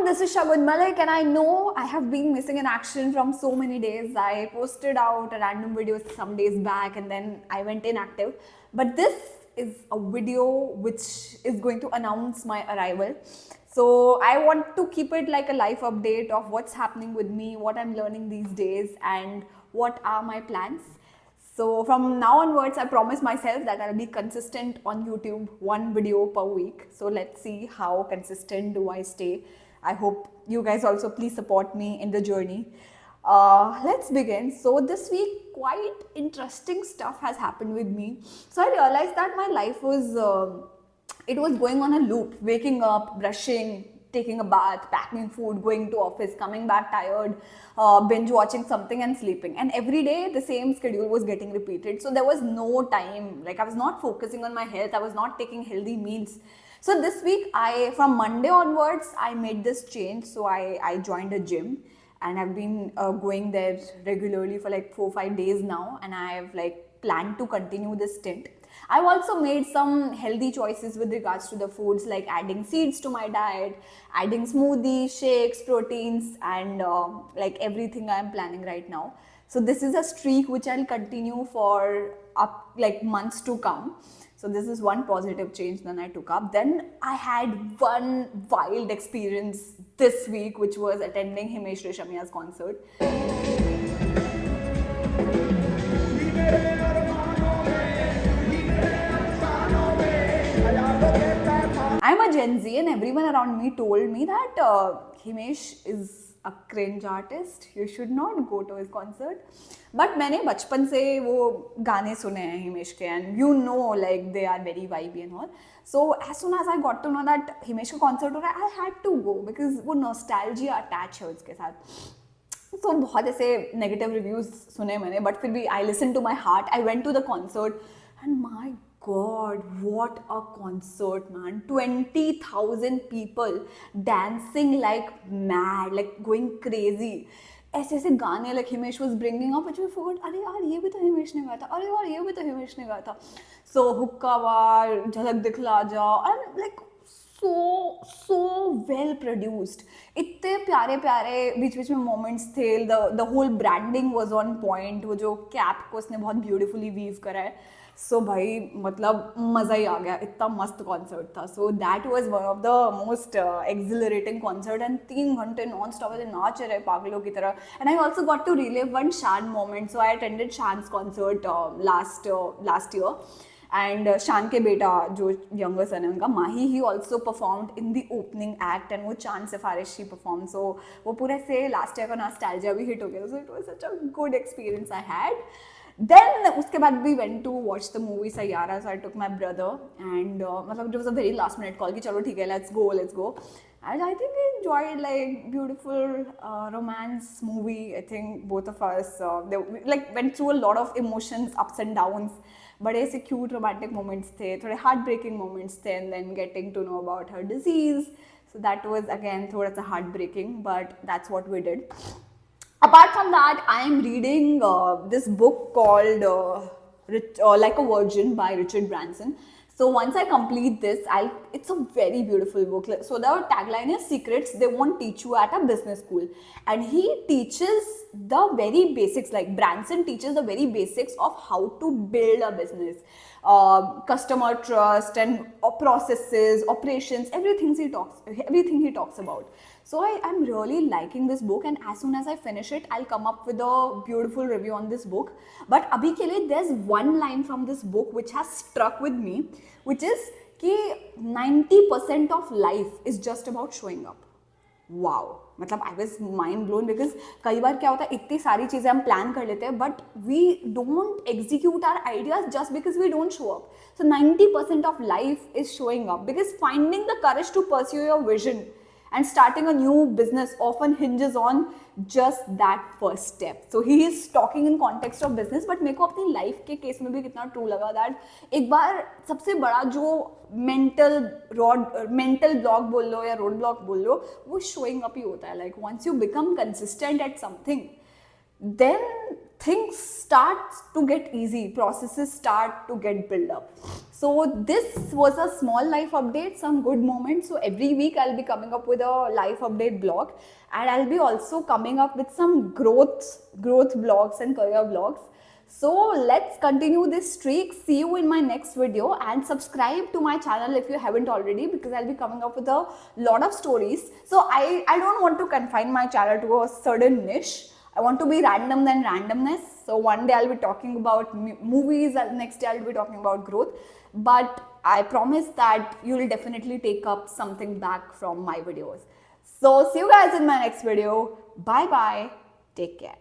this is Shagun Malik, and I know I have been missing in action from so many days. I posted out a random video some days back and then I went inactive. But this is a video which is going to announce my arrival. So I want to keep it like a life update of what's happening with me, what I'm learning these days, and what are my plans. So from now onwards, I promise myself that I'll be consistent on YouTube, one video per week. So let's see how consistent do I stay. I hope you guys also please support me in the journey. Let's begin. So this week, quite interesting stuff has happened with me. So I realized that my life was, it was going on a loop, waking up, brushing, taking a bath, packing food, going to office, coming back tired, binge watching something and sleeping. And every day the same schedule was getting repeated. So there was no time, like I was not focusing on my health, I was not taking healthy meals. So this week, from Monday onwards, I made this change. So I joined a gym and I've been going there regularly for like 4-5 days now, and I have like planned to continue this stint. I've also made some healthy choices with regards to the foods, like adding seeds to my diet, adding smoothies, shakes, proteins, and like everything I'm planning right now. So this is a streak which I'll continue for up like months to come. So this is one positive change that I took up. Then I had one wild experience this week, which was attending Himesh Reshamiya's concert. I'm a Gen Z and everyone around me told me that Himesh is a cringe artist, you should not go to his concert. But मैंने बचपन से वो गाने सुने हैं हिमेश के, and you know like they are very vibey and all. So as soon as I got to know that Himesh का concert हो रहा है, I had to go because वो nostalgia attach है उसके साथ. So बहुत ऐसे negative reviews सुने मैंने, but फिर भी I listened to my heart. I went to the concert and my God, what a concert, man. 20,000 people dancing like mad, like going crazy. ऐसे ऐसे गाने like Himesh was bringing up, which we forgot, अरे यार ये भी तो हिमेश ने गाया था, अरे यार ये भी तो हिमेश ने गाया था. So हुक्का बार, झलक दिखला जा, and like so well produced. इतने प्यारे प्यारे बीच बीच में moments थे. The whole branding was on point. वो जो cap को उसने बहुत beautifully weave करा है. So भाई मतलब मज़ा ही आ गया, इतना मस्त कॉन्सर्ट था. So that was one of the most exhilarating concert, and 3 घंटे नॉन स्टॉप ऐसे नाच रहे पागलों की तरह. And I also got to relive one Shan moment. So I attended Shan's concert last year. And शान के बेटा जो यंगर सन है उनका Mahi, he also performed in the opening act, and वो Chand Sifarish he perform. So वो पूरे से लास्ट ईयर का नॉस्टैल्जिया भी हिट हो गया. So it was such a good experience I had. Then उसके बाद we went to watch the movie Sayyara. So I took my brother and मतलब it was a very last minute call कि चलो ठीक है, let's go. And I think we enjoyed like beautiful romance movie. I think both of us they like went through a lot of emotions, ups and downs. बड़े ऐसे cute romantic moments थे, थोड़े heartbreaking moments थे, and then getting to know about her disease. So that was again थोड़ा सा heartbreaking, but that's what we did. Apart from that, I am reading this book called Like a Virgin by Richard Branson. So once I complete this, it's a very beautiful book. So the tagline is secrets they won't teach you at a business school. And he teaches the very basics, like Branson teaches the very basics of how to build a business. Customer trust and processes, operations, everything he talks about. So I'm really liking this book, and as soon as I finish it, I'll come up with a beautiful review on this book. But abhi ke liye, there's one line from this book which has struck with me, which is कि 90% of life is just about showing up. Wow, मतलब I was mind blown, because कई बार क्या होता है, इतनी सारी चीज़ें हम प्लान कर लेते हैं, but we don't execute our ideas just because we don't show up. So 90% of life is showing up, because finding the courage to pursue your vision and starting a new business often hinges on just that first step. So he is talking in context of business, but मेरे को अपनी life के case में भी कितना true लगा that एक बार सबसे बड़ा जो mental block बोल लो या road block बोल लो, वो showing up ही होता है. Like once you become consistent at something, then things start to get easy, processes start to get built up. So this was a small life update, some good moments. So every week I'll be coming up with a life update blog, and I'll be also coming up with some growth blogs and career blogs. So let's continue this streak. See you in my next video, and subscribe to my channel if you haven't already, because I'll be coming up with a lot of stories. So I don't want to confine my channel to a certain niche. I want to be random than randomness. So one day I'll be talking about movies, and next day I'll be talking about growth. But I promise that you will definitely take up something back from my videos. So see you guys in my next video. Bye bye. Take care.